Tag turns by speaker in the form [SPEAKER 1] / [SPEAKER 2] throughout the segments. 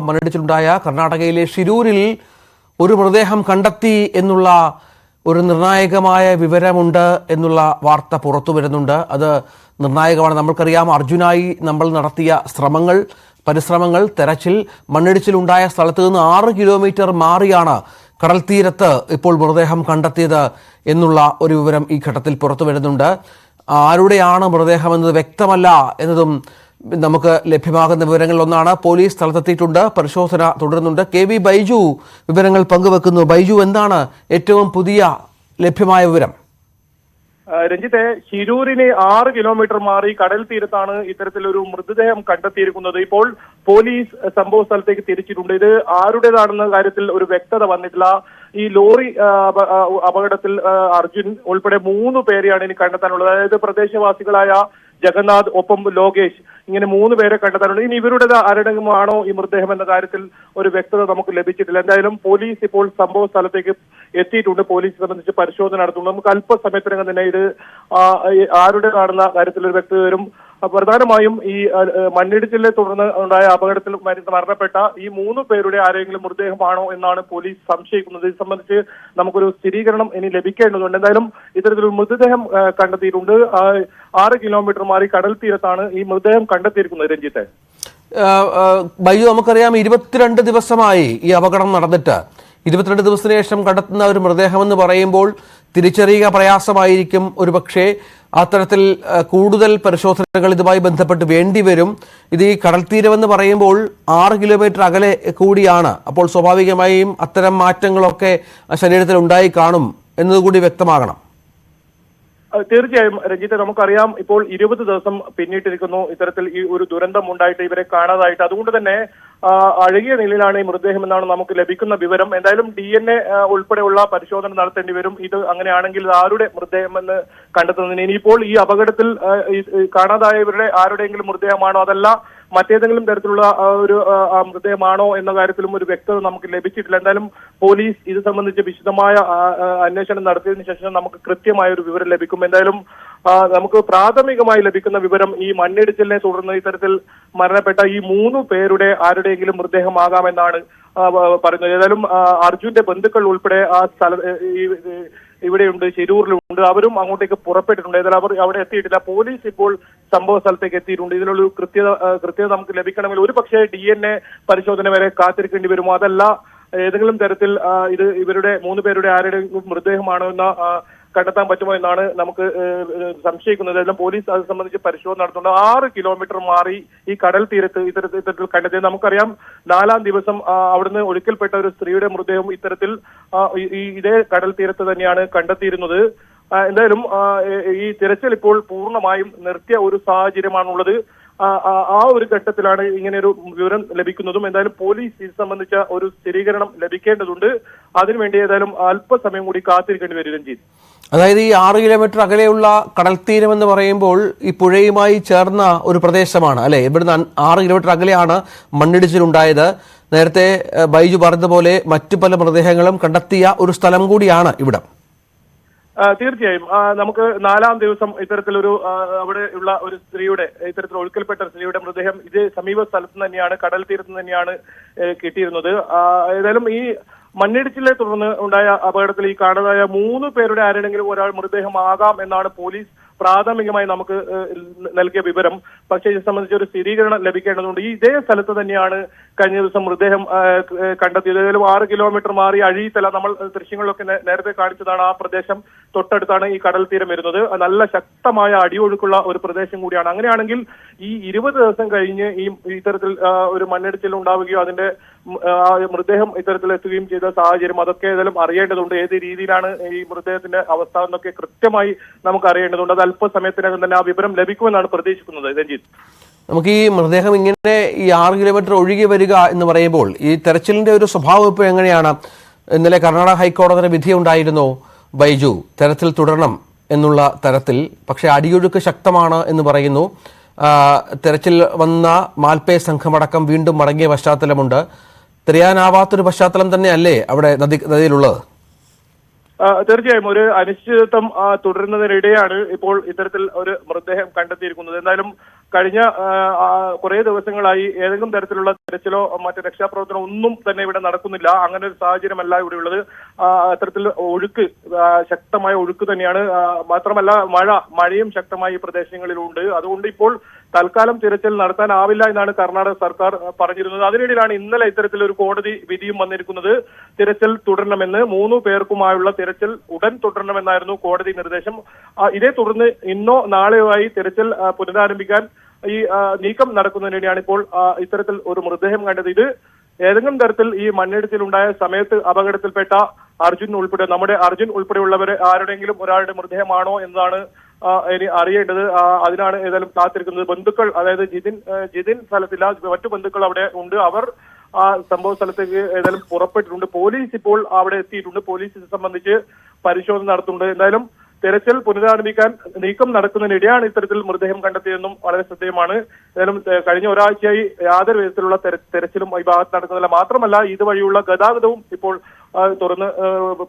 [SPEAKER 1] മണ്ണിടിച്ചിലുണ്ടായ കർണാടകയിലെ ഷിരൂരിൽ ഒരു മൃതദേഹം കണ്ടെത്തി എന്നുള്ള ഒരു നിർണായകമായ വിവരമുണ്ട് എന്നുള്ള വാർത്ത പുറത്തു വരുന്നുണ്ട്. അത് നിർണായകമാണ്. നമ്മൾക്കറിയാം, അർജുനായി നമ്മൾ നടത്തിയ പരിശ്രമങ്ങൾ തെരച്ചിൽ മണ്ണിടിച്ചിലുണ്ടായ സ്ഥലത്ത് നിന്ന് 6 കിലോമീറ്റർ മാറിയാണ് കടൽ തീരത്ത് ഇപ്പോൾ മൃതദേഹം കണ്ടെത്തിയത് എന്നുള്ള ഒരു വിവരം ഈ ഘട്ടത്തിൽ പുറത്തു വരുന്നുണ്ട്. ആരുടെയാണ് മൃതദേഹം എന്നത് വ്യക്തമല്ല എന്നതും നമുക്ക് ലഭ്യമാകുന്ന വിവരങ്ങളിലൊന്നാണ്. പോലീസ് സ്ഥലത്തെത്തിയിട്ടുണ്ട്, പരിശോധന തുടരുന്നുണ്ട്. കെ വി ബൈജു വിവരങ്ങൾ പങ്കുവെക്കുന്നു. ബൈജു, എന്താണ് ഏറ്റവും പുതിയ ലഭ്യമായ വിവരം?
[SPEAKER 2] രഞ്ജിത്തെ, ശിരൂരിന് 6 കിലോമീറ്റർ മാറി കടൽ തീരത്താണ് ഇത്തരത്തിലൊരു മൃതദേഹം കണ്ടെത്തിയിരിക്കുന്നത്. ഇപ്പോൾ പോലീസ് സംഭവ സ്ഥലത്തേക്ക് തിരിച്ചിട്ടുണ്ട്. ഇത് ആരുടേതാണെന്ന കാര്യത്തിൽ ഒരു വ്യക്തത വന്നിട്ടില്ല. ഈ ലോറി അപകടത്തിൽ അർജുൻ ഉൾപ്പെടെ 3 പേരെയാണ് ഇനി കണ്ടെത്താനുള്ളത്. അതായത് പ്രദേശവാസികളായ ജഗന്നാഥ് ഒപ്പം ലോകേഷ്, ഇങ്ങനെ 3 പേരെ കണ്ടെത്താനുണ്ട്. ഇനി ഇവരുടെ ആരുടെയുമാണോ ഈ മൃതദേഹം എന്ന കാര്യത്തിൽ ഒരു വ്യക്തത നമുക്ക് ലഭിച്ചിട്ടില്ല. എന്തായാലും പോലീസ് ഇപ്പോൾ സംഭവ സ്ഥലത്തേക്ക് എത്തിയിട്ടുണ്ട്. പോലീസ് സംബന്ധിച്ച് പരിശോധന നടത്തുന്നു. നമുക്ക് അല്പസമയത്തിനകം തന്നെ ഇത് ആരുടേതാണെന്ന കാര്യത്തിൽ ഒരു വ്യക്തത വരും. പ്രധാനമായും ഈ മണ്ണിടിച്ചിലിനെ തുടർന്ന് ഉണ്ടായ അപകടത്തിൽ മരണപ്പെട്ട ഈ 3 പേരുടെ ആരെങ്കിലും മൃതദേഹമാണോ എന്നാണ് പോലീസ് സംശയിക്കുന്നത്. ഇത് സംബന്ധിച്ച് നമുക്കൊരു സ്ഥിരീകരണം ഇനി ലഭിക്കേണ്ടതുണ്ട്. എന്തായാലും ഇത്തരത്തിലൊരു മൃതദേഹം കണ്ടെത്തിയിട്ടുണ്ട്. 6 കിലോമീറ്റർ മാറി കടൽ തീരത്താണ് ഈ മൃതദേഹം കണ്ടെത്തിയിരിക്കുന്നത്. രഞ്ജിത്തെ,
[SPEAKER 1] ബൈജു, നമുക്കറിയാം 22 ദിവസമായി ഈ അപകടം നടന്നിട്ട്. 22 ദിവസത്തിന് ശേഷം കണ്ടെത്തുന്ന ഒരു മൃതദേഹം എന്ന് പറയുമ്പോൾ തിരിച്ചറിയുക പ്രയാസമായിരിക്കും. ഒരുപക്ഷെ അത്തരത്തിൽ കൂടുതൽ പരിശോധനകൾ ഇതുമായി ബന്ധപ്പെട്ട് വേണ്ടിവരും. ഇത് ഈ കടൽ തീരമെന്ന് പറയുമ്പോൾ 6 കിലോമീറ്റർ അകലെ കൂടിയാണ്. അപ്പോൾ സ്വാഭാവികമായും അത്തരം മാറ്റങ്ങളൊക്കെ ശരീരത്തിൽ ഉണ്ടായി കാണും എന്നതുകൂടി വ്യക്തമാകണം.
[SPEAKER 2] തീർച്ചയായും രഞ്ജിത്തെ, നമുക്കറിയാം ഇപ്പോൾ 20 ദിവസം പിന്നിട്ടിരിക്കുന്നു ഇത്തരത്തിൽ ഈ ഒരു ദുരന്തം ഉണ്ടായിട്ട്, ഇവരെ കാണാതായിട്ട്. അതുകൊണ്ട് തന്നെ അഴുകിയ നിലയിലാണ് ഈ മൃതദേഹം എന്നാണ് നമുക്ക് ലഭിക്കുന്ന വിവരം. എന്തായാലും DNA ഉൾപ്പെടെയുള്ള പരിശോധന നടത്തേണ്ടി വരും. ഇത് അങ്ങനെയാണെങ്കിൽ ആരുടെ മൃതദേഹം എന്ന് കണ്ടെത്തുന്നതിന് ഇനിയിപ്പോൾ ഈ അപകടത്തിൽ കാണാതായവരുടെ ആരുടെയെങ്കിലും മൃതദേഹമാണോ അതല്ല മറ്റേതെങ്കിലും തരത്തിലുള്ള ഒരു മൃതദേഹമാണോ എന്ന കാര്യത്തിലും ഒരു വ്യക്തത നമുക്ക് ലഭിച്ചിട്ടില്ല. എന്തായാലും പോലീസ് ഇത് സംബന്ധിച്ച് വിശദമായ അന്വേഷണം നടത്തിയതിനു ശേഷം നമുക്ക് കൃത്യമായ ഒരു വിവരം ലഭിക്കും. എന്തായാലും നമുക്ക് പ്രാഥമികമായി ലഭിക്കുന്ന വിവരം ഈ മണ്ണിടിച്ചിലിനെ തുടർന്ന് ഇത്തരത്തിൽ മരണപ്പെട്ട ഈ 3 പേരുടെ ആരുടെയെങ്കിലും മൃതദേഹമാകാമെന്നാണ് പറയുന്നത്. ഏതായാലും അർജുന്റെ ബന്ധുക്കൾ ഉൾപ്പെടെ ആ ഇവിടെയുണ്ട്, ശിരൂരിലുണ്ട്. അവരും അങ്ങോട്ടേക്ക് പുറപ്പെട്ടിട്ടുണ്ട്. ഏതായാലും അവർ അവിടെ എത്തിയിട്ടില്ല. പോലീസ് ഇപ്പോൾ സംഭവ സ്ഥലത്തേക്ക് എത്തിയിട്ടുണ്ട്. ഇതിനുള്ള കൃത്യത നമുക്ക് ലഭിക്കണമെങ്കിൽ ഒരു പക്ഷേ DNA പരിശോധന വരെ കാത്തിരിക്കേണ്ടി വരുമോ, അതല്ല ഏതെങ്കിലും തരത്തിൽ ഇത് ഇവരുടെ 3 പേരുടെ ആരുടെയും മൃതദേഹമാണോ എന്ന കണ്ടെത്താൻ പറ്റുമോ എന്നാണ് നമുക്ക് സംശയിക്കുന്നത്. എല്ലാം പോലീസ് അത് സംബന്ധിച്ച് പരിശോധന നടത്തുന്നുണ്ട്. 6 കിലോമീറ്റർ മാറി ഈ കടൽ തീരത്ത് ഇത്തരത്തിൽ കണ്ടെത്തിയത്. നമുക്കറിയാം 4-ാം ദിവസം അവിടുന്ന് ഒഴുക്കിൽപ്പെട്ട ഒരു സ്ത്രീയുടെ മൃതദേഹം ഇത്തരത്തിൽ ഇതേ കടൽ തീരത്ത് തന്നെയാണ് കണ്ടെത്തിയിരുന്നത്. എന്തായാലും ഈ തിരച്ചിൽ ഇപ്പോൾ പൂർണ്ണമായും നിർത്തിയ ഒരു സാഹചര്യമാണുള്ളത്. ആ ഒരു ഘട്ടത്തിലാണ് ഇങ്ങനെയൊരു വിവരം ലഭിക്കുന്നതും. എന്തായാലും പോലീസ് ഇത് സംബന്ധിച്ച ഒരു സ്ഥിരീകരണം ലഭിക്കേണ്ടതുണ്ട്. അതിനുവേണ്ടി ഏതായാലും അല്പസമയം കൂടി കാത്തിരിക്കേണ്ടി വരും. രഞ്ജിത്ത്,
[SPEAKER 1] അതായത് ഈ 6 കിലോമീറ്റർ അകലെയുള്ള കടൽ തീരം എന്ന് പറയുമ്പോൾ ഈ പുഴയുമായി ചേർന്ന ഒരു പ്രദേശമാണ് അല്ലെ? ഇവിടുന്ന് 6 കിലോമീറ്റർ അകലെയാണ് മണ്ണിടിച്ചിലുണ്ടായത്. നേരത്തെ ബൈജു പറഞ്ഞതുപോലെ മറ്റു പല മൃതദേഹങ്ങളും കണ്ടെത്തിയ ഒരു സ്ഥലം കൂടിയാണ് ഇവിടം.
[SPEAKER 2] തീർച്ചയായും നമുക്ക് 4-ാം ദിവസം ഇത്തരത്തിലൊരു അവിടെ ഉള്ള ഒരു സ്ത്രീയുടെ ഇത്തരത്തിൽ ഒഴുക്കൽപ്പെട്ട സ്ത്രീയുടെ മൃതദേഹം ഇത് സമീപ സ്ഥലത്ത് തന്നെയാണ്, കടൽ തീരത്ത് തന്നെയാണ് കിട്ടിയിരുന്നത്. ഏതായാലും ഈ മണ്ണിടിച്ചിലിനെ തുടർന്ന് ഉണ്ടായ അപകടത്തിൽ ഈ കാണാതായ 3 പേരുടെ ആരുടെങ്കിലും ഒരാൾ മൃതദേഹമാകാം എന്നാണ് പോലീസ് പ്രാഥമികമായി നമുക്ക് നൽകിയ വിവരം. പക്ഷേ ഇത് സംബന്ധിച്ച് ഒരു സ്ഥിരീകരണം ലഭിക്കേണ്ടതുണ്ട്. ഇതേ സ്ഥലത്ത് തന്നെയാണ് കഴിഞ്ഞ ദിവസം മൃതദേഹം കണ്ടെത്തിയത്. ഏതായാലും 6 കിലോമീറ്റർ മാറി അഴീത്തല, നമ്മൾ ദൃശ്യങ്ങളിലൊക്കെ നേരത്തെ കാണിച്ചതാണ്. ആ പ്രദേശം തൊട്ടടുത്താണ് ഈ കടൽ തീരം വരുന്നത്. നല്ല ശക്തമായ അടിയൊഴുക്കുള്ള ഒരു പ്രദേശം കൂടിയാണ്. അങ്ങനെയാണെങ്കിൽ ഈ 20 ദിവസം കഴിഞ്ഞ് ഈ ഇത്തരത്തിൽ ഒരു മണ്ണിടിച്ചിൽ ഉണ്ടാവുകയോ അതിന്റെ മൃതദേഹം ഇത്തരത്തിൽ എത്തുകയും ചെയ്ത സാഹചര്യം അതൊക്കെ ഏതായാലും അറിയേണ്ടതുണ്ട്. ഏത് രീതിയിലാണ് ഈ മൃതദേഹത്തിന്റെ അവസ്ഥ എന്നൊക്കെ കൃത്യമായി നമുക്ക് അറിയേണ്ടതുണ്ട്. അത് അല്പസമയത്തിനകം തന്നെ ആ വിവരം ലഭിക്കുമെന്നാണ് പ്രതീക്ഷിക്കുന്നത്. രഞ്ജിത്ത്,
[SPEAKER 1] നമുക്ക് ഈ മൃതദേഹം ഇങ്ങനെ ഈ 6 കിലോമീറ്റർ ഒഴുകി വരിക എന്ന് പറയുമ്പോൾ ഈ തെരച്ചിലിന്റെ ഒരു സ്വഭാവം ഇപ്പോൾ എങ്ങനെയാണ്? ഇന്നലെ കർണാടക ഹൈക്കോടതിയുടെ വിധിയുണ്ടായിരുന്നു ബൈജു, തെരച്ചിൽ തുടരണം എന്നുള്ള തരത്തിൽ. പക്ഷേ അടിയൊഴുക്ക് ശക്തമാണ് എന്ന് പറയുന്നു. തെരച്ചിൽ വന്ന മാൽപേ സംഘമടക്കം വീണ്ടും മടങ്ങിയ പശ്ചാത്തലമുണ്ട്. തിരയാനാവാത്തൊരു പശ്ചാത്തലം തന്നെയല്ലേ അവിടെ നദിയിലുള്ളത്?
[SPEAKER 2] തീർച്ചയായും ഒരു അനിശ്ചിതത്വം തുടരുന്നതിനിടെയാണ് ഇപ്പോൾ ഇത്തരത്തിൽ ഒരു മൃതദേഹം കണ്ടെത്തിയിരിക്കുന്നത്. എന്തായാലും കഴിഞ്ഞ കുറെ ദിവസങ്ങളായി ഏതെങ്കിലും തരത്തിലുള്ള തെരച്ചിലോ മറ്റ് രക്ഷാപ്രവർത്തനമോ ഒന്നും തന്നെ ഇവിടെ നടക്കുന്നില്ല. അങ്ങനെ ഒരു സാഹചര്യമല്ല ഇവിടെ ഉള്ളത്. അത്തരത്തിൽ ഒഴുക്ക്, ശക്തമായ ഒഴുക്ക് തന്നെയാണ്. മാത്രമല്ല മഴയും ശക്തമായി ഈ പ്രദേശങ്ങളിലുണ്ട്. അതുകൊണ്ട് ഇപ്പോൾ തൽക്കാലം തിരച്ചിൽ നടത്താനാവില്ല എന്നാണ് കർണാടക സർക്കാർ പറഞ്ഞിരുന്നത്. അതിനിടയിലാണ് ഇന്നലെ ഇത്തരത്തിലൊരു കോടതി വിധിയും വന്നിരിക്കുന്നത്. തിരച്ചിൽ തുടരണമെന്ന് 3 പേർക്കുമായുള്ള തിരച്ചിൽ ഉടൻ തുടരണമെന്നായിരുന്നു കോടതി നിർദ്ദേശം. ഇതേ തുടർന്ന് ഇന്നോ നാളെയോ ആയി തിരച്ചിൽ പുനരാരംഭിക്കാൻ ഈ നീക്കം നടക്കുന്നതിനിടെയാണ് ഇപ്പോൾ ഇത്തരത്തിൽ ഒരു മൃതദേഹം കണ്ടത്. ഇത് ഏതെങ്കിലും തരത്തിൽ ഈ മണ്ണിടിച്ചിലുണ്ടായ സമയത്ത് അപകടത്തിൽപ്പെട്ട നമ്മുടെ അർജുൻ ഉൾപ്പെടെയുള്ളവരെ ആരുടെങ്കിലും ഒരാളുടെ മൃതദേഹമാണോ എന്നതാണ് ഇനി അറിയേണ്ടത്. അതിനാണ് ഏതായാലും കാത്തിരിക്കുന്നത്. ബന്ധുക്കൾ, അതായത് ജിതിൻ സ്ഥലത്തില്ല, മറ്റു ബന്ധുക്കൾ അവിടെ ഉണ്ട്. അവർ സംഭവ സ്ഥലത്തേക്ക് ഏതായാലും പുറപ്പെട്ടിട്ടുണ്ട്. പോലീസ് ഇപ്പോൾ അവിടെ എത്തിയിട്ടുണ്ട്. പോലീസ് ഇത് സംബന്ധിച്ച് പരിശോധന നടത്തുന്നുണ്ട്. എന്തായാലും തെരച്ചിൽ പുനരാരംഭിക്കാൻ നീക്കം നടക്കുന്നതിനിടെയാണ് ഇത്തരത്തിൽ മൃതദേഹം കണ്ടെത്തിയതെന്നും വളരെ ശ്രദ്ധേയമാണ്. ഏതായാലും കഴിഞ്ഞ ഒരാഴ്ചയായി യാതൊരു വിധത്തിലുള്ള തെരച്ചിലും ഈ ഭാഗത്ത് നടക്കുന്നില്ല. മാത്രമല്ല ഇതുവഴിയുള്ള ഗതാഗതവും ഇപ്പോൾ തുറന്ന്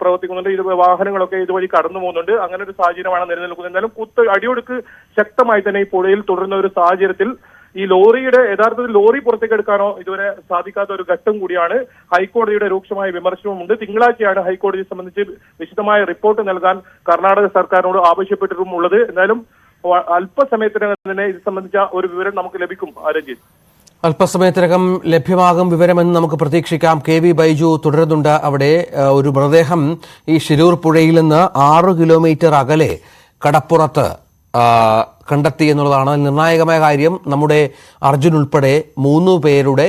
[SPEAKER 2] പ്രവർത്തിക്കുന്നുണ്ട്. ഇത് വാഹനങ്ങളൊക്കെ ഇതുവഴി കടന്നു പോകുന്നുണ്ട്. അങ്ങനെ ഒരു സാഹചര്യമാണ് നിലനിൽക്കുന്നത്. എന്തായാലും അടിയൊഴുക്ക് ശക്തമായി തന്നെ ഈ പുഴയിൽ തുടരുന്ന ഒരു സാഹചര്യത്തിൽ ഈ യഥാർത്ഥത്തിൽ ലോറി പുറത്തേക്ക് എടുക്കാനോ ഇതുവരെ സാധിക്കാത്ത ഒരു ഘട്ടം കൂടിയാണ്. ഹൈക്കോടതിയുടെ രൂക്ഷമായ വിമർശനവുമുണ്ട്. തിങ്കളാഴ്ചയാണ് ഹൈക്കോടതിയെ സംബന്ധിച്ച് വിശദമായ റിപ്പോർട്ട് നൽകാൻ കർണാടക സർക്കാരിനോട് ആവശ്യപ്പെട്ടിട്ടുമുള്ളത്. എന്തായാലും അല്പസമയത്തിനകം തന്നെ ഇത് സംബന്ധിച്ച ഒരു വിവരം നമുക്ക് ലഭിക്കും. രഞ്ജിത്ത്,
[SPEAKER 1] അല്പസമയത്തിനകം ലഭ്യമാകും വിവരമെന്ന് നമുക്ക് പ്രതീക്ഷിക്കാം. KV ബൈജു തുടരുന്നുണ്ട്. അവിടെ ഒരു മൃതദേഹം ഈ ഷിരൂർ പുഴയിൽ നിന്ന് 6 കിലോമീറ്റർ അകലെ കടപ്പുറത്ത് കണ്ടെത്തി എന്നുള്ളതാണ് നിർണായകമായ കാര്യം. നമ്മുടെ അർജുൻ ഉൾപ്പെടെ 3 പേരുടെ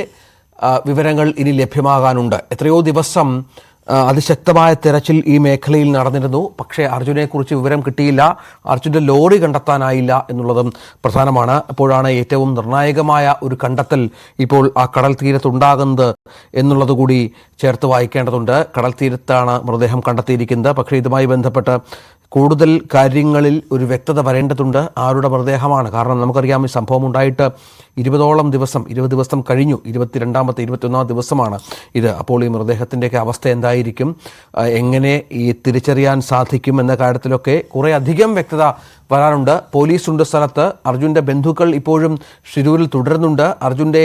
[SPEAKER 1] വിവരങ്ങൾ ഇനി ലഭ്യമാകാനുണ്ട്. എത്രയോ ദിവസം അതിശക്തമായ തെരച്ചിൽ ഈ മേഖലയിൽ നടന്നിരുന്നു. പക്ഷേ അർജുനെക്കുറിച്ച് വിവരം കിട്ടിയില്ല. അർജുൻ്റെ ലോറി കണ്ടെത്താനായില്ല എന്നുള്ളതും പ്രധാനമാണ്. അപ്പോഴാണ് ഏറ്റവും നിർണായകമായ ഒരു കണ്ടെത്തൽ ഇപ്പോൾ ആ കടൽ തീരത്തുണ്ടാകുന്നത് എന്നുള്ളത് കൂടി ചേർത്ത് വായിക്കേണ്ടതുണ്ട്. കടൽ തീരത്താണ് മൃതദേഹം കണ്ടെത്തിയിരിക്കുന്നത്. പക്ഷേ ഇതുമായി ബന്ധപ്പെട്ട് കൂടുതൽ കാര്യങ്ങളിൽ ഒരു വ്യക്തത വരേണ്ടതുണ്ട്. ആരുടെ മൃതദേഹമാണ്? കാരണം നമുക്കറിയാം ഈ സംഭവം ഉണ്ടായിട്ട് 20 ദിവസം കഴിഞ്ഞു. 21 ദിവസമാണ് ഇത്. അപ്പോൾ ഈ മൃതദേഹത്തിൻ്റെയൊക്കെ അവസ്ഥ എന്തായിരിക്കും, എങ്ങനെ ഈ തിരിച്ചറിയാൻ സാധിക്കും എന്ന കാര്യത്തിലൊക്കെ കുറേ അധികം വ്യക്തത വരാനുണ്ട്. പോലീസുണ്ട് സ്ഥലത്ത്. അർജുൻ്റെ ബന്ധുക്കൾ ഇപ്പോഴും ഷിരൂരിൽ തുടരുന്നുണ്ട്. അർജുൻ്റെ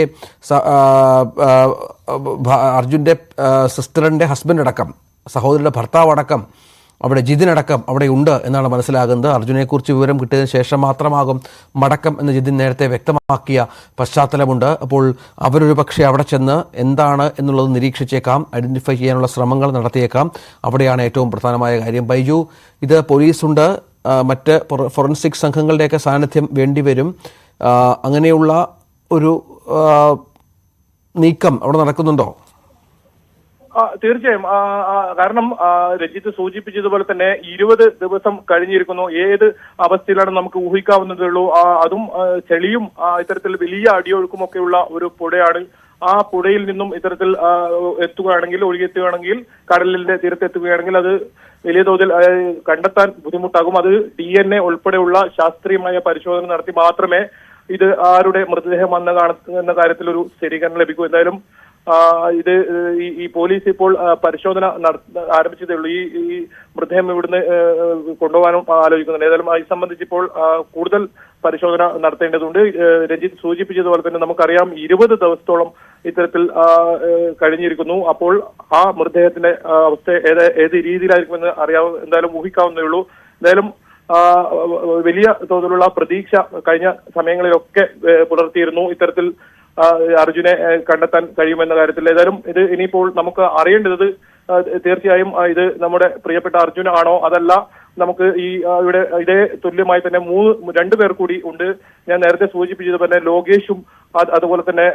[SPEAKER 1] സിസ്റ്ററിൻ്റെ ഹസ്ബൻഡ് അടക്കം, സഹോദരിയുടെ ഭർത്താവ് അടക്കം, അവിടെ ജിതിനടക്കം അവിടെ ഉണ്ട് എന്നാണ് മനസ്സിലാകുന്നത്. അർജുനെക്കുറിച്ച് വിവരം കിട്ടിയതിന് ശേഷം മാത്രമാകും മടക്കം എന്ന് ജിതിൻ നേരത്തെ വ്യക്തമാക്കിയ പശ്ചാത്തലമുണ്ട്. അപ്പോൾ അവരൊരു പക്ഷേ അവിടെ ചെന്ന് എന്താണ് എന്നുള്ളത് നിരീക്ഷിച്ചേക്കാം, ഐഡൻറ്റിഫൈ ചെയ്യാനുള്ള ശ്രമങ്ങൾ നടത്തിയേക്കാം. അവിടെയാണ് ഏറ്റവും പ്രധാനമായ കാര്യം. ബൈജു, ഇത് പോലീസുണ്ട്, മറ്റ് ഫോറൻസിക് സംഘങ്ങളുടെയൊക്കെ സാന്നിധ്യം വേണ്ടിവരും. അങ്ങനെയുള്ള ഒരു നീക്കം അവിടെ നടക്കുന്നുണ്ടോ?
[SPEAKER 2] തീർച്ചയായും. കാരണം രഞ്ജിത്ത് സൂചിപ്പിച്ചതുപോലെ തന്നെ 20 ദിവസം കഴിഞ്ഞിരിക്കുന്നു. ഏത് അവസ്ഥയിലാണ് നമുക്ക് ഊഹിക്കാവുന്നതേ ഉള്ളൂ. അതും ചെളിയും ഇത്തരത്തിൽ വലിയ അടിയൊഴുക്കുമൊക്കെയുള്ള ഒരു പുഴയാണ്. ആ പുഴയിൽ നിന്നും ഇത്തരത്തിൽ ഒഴുകിയെത്തുകയാണെങ്കിൽ കടലിന്റെ തീരത്തെത്തുകയാണെങ്കിൽ അത് വലിയ തോതിൽ കണ്ടെത്താൻ ബുദ്ധിമുട്ടാകും. അത് DNA ഉൾപ്പെടെയുള്ള ശാസ്ത്രീയമായ പരിശോധന നടത്തി മാത്രമേ ഇത് ആരുടെ മൃതദേഹം എന്ന കാര്യത്തിൽ ഒരു സ്ഥിരീകരണം ലഭിക്കൂ. എന്തായാലും ഇത് ഈ പോലീസ് ഇപ്പോൾ പരിശോധന ആരംഭിച്ചതേ ഉള്ളൂ. ഈ മൃതദേഹം ഇവിടുന്ന് കൊണ്ടുപോകാനും ആലോചിക്കുന്നുണ്ട്. ഏതായാലും ഇത് സംബന്ധിച്ച് ഇപ്പോൾ കൂടുതൽ പരിശോധന നടത്തേണ്ടതുണ്ട്. രഞ്ജിത്ത് സൂചിപ്പിച്ചതുപോലെ തന്നെ നമുക്കറിയാം 20 ദിവസത്തോളം ഇത്തരത്തിൽ കഴിഞ്ഞിരിക്കുന്നു. അപ്പോൾ ആ മൃതദേഹത്തിന്റെ അവസ്ഥ ഏത് രീതിയിലായിരിക്കുമെന്ന് എന്തായാലും ഊഹിക്കാവുന്നേ ഉള്ളൂ. എന്തായാലും വലിയ തോതിലുള്ള പ്രതീക്ഷ കഴിഞ്ഞ സമയങ്ങളിലൊക്കെ പുലർത്തിയിരുന്നു ഇത്തരത്തിൽ അർജുനെ കണ്ടെത്താൻ കഴിയുമെന്ന കാര്യത്തിൽ. ഏതായാലും ഇത് ഇനിയിപ്പോൾ നമുക്ക് അറിയേണ്ടത് തീർച്ചയായും ഇത് നമ്മുടെ പ്രിയപ്പെട്ട അർജുൻ ആണോ അതല്ല നമുക്ക് ഇതേ തുല്യമായി തന്നെ 2 പേർ കൂടി ഉണ്ട്. ഞാൻ നേരത്തെ സൂചിപ്പിച്ചതുപോലെ ലോകേഷും അതുപോലെ തന്നെ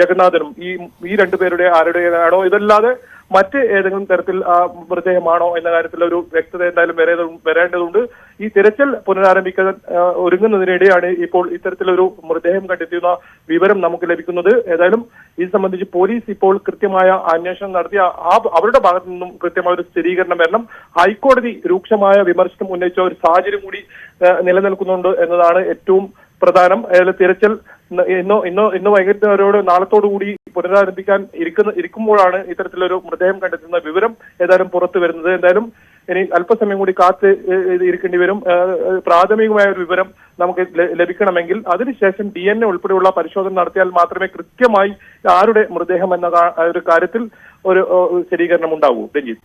[SPEAKER 2] ജഗന്നാഥനും ഈ 2 പേരുടെ ആരുടെയാണോ ഇതല്ലാതെ മറ്റ് ഏതെങ്കിലും തരത്തിൽ മൃതദേഹമാണോ എന്ന കാര്യത്തിൽ ഒരു വ്യക്തത എന്തായാലും വരേണ്ടതുണ്ട്. ഈ തിരച്ചിൽ പുനരാരംഭിക്കാൻ ഒരുങ്ങുന്നതിനിടെയാണ് ഇപ്പോൾ ഇത്തരത്തിലൊരു മൃതദേഹം കണ്ടെത്തിയുന്ന വിവരം നമുക്ക് ലഭിക്കുന്നത്. ഏതായാലും ഇത് സംബന്ധിച്ച് പോലീസ് ഇപ്പോൾ കൃത്യമായ അന്വേഷണം നടത്തി അവരുടെ ഭാഗത്തു നിന്നും കൃത്യമായ ഒരു സ്ഥിരീകരണം വരണം. ഹൈക്കോടതി രൂക്ഷമായ വിമർശനം ഉന്നയിച്ച ഒരു സാഹചര്യം കൂടി നിലനിൽക്കുന്നുണ്ട് എന്നതാണ് ഏറ്റവും പ്രധാനം. തിരച്ചിൽ ഇന്ന് വൈകുന്നേരത്തോട് നാളത്തോടുകൂടി പുനരാരംഭിക്കാൻ ഇരിക്കുമ്പോഴാണ് ഇത്തരത്തിലൊരു മൃതദേഹം കണ്ടെത്തുന്ന വിവരം ഏതായാലും പുറത്തു വരുന്നത്. എന്തായാലും ഇനി അല്പസമയം കൂടി കാത്ത് ഇരിക്കേണ്ടി വരും. പ്രാഥമികമായ ഒരു വിവരം നമുക്ക് ലഭിക്കണമെങ്കിൽ അതിനുശേഷം DNA ഉൾപ്പെടെയുള്ള പരിശോധന നടത്തിയാൽ മാത്രമേ കൃത്യമായി ആരുടെ മൃതദേഹം എന്ന ഒരു കാര്യത്തിൽ ഒരു സ്ഥിരീകരണം ഉണ്ടാവൂ. രഞ്ജിത്ത്.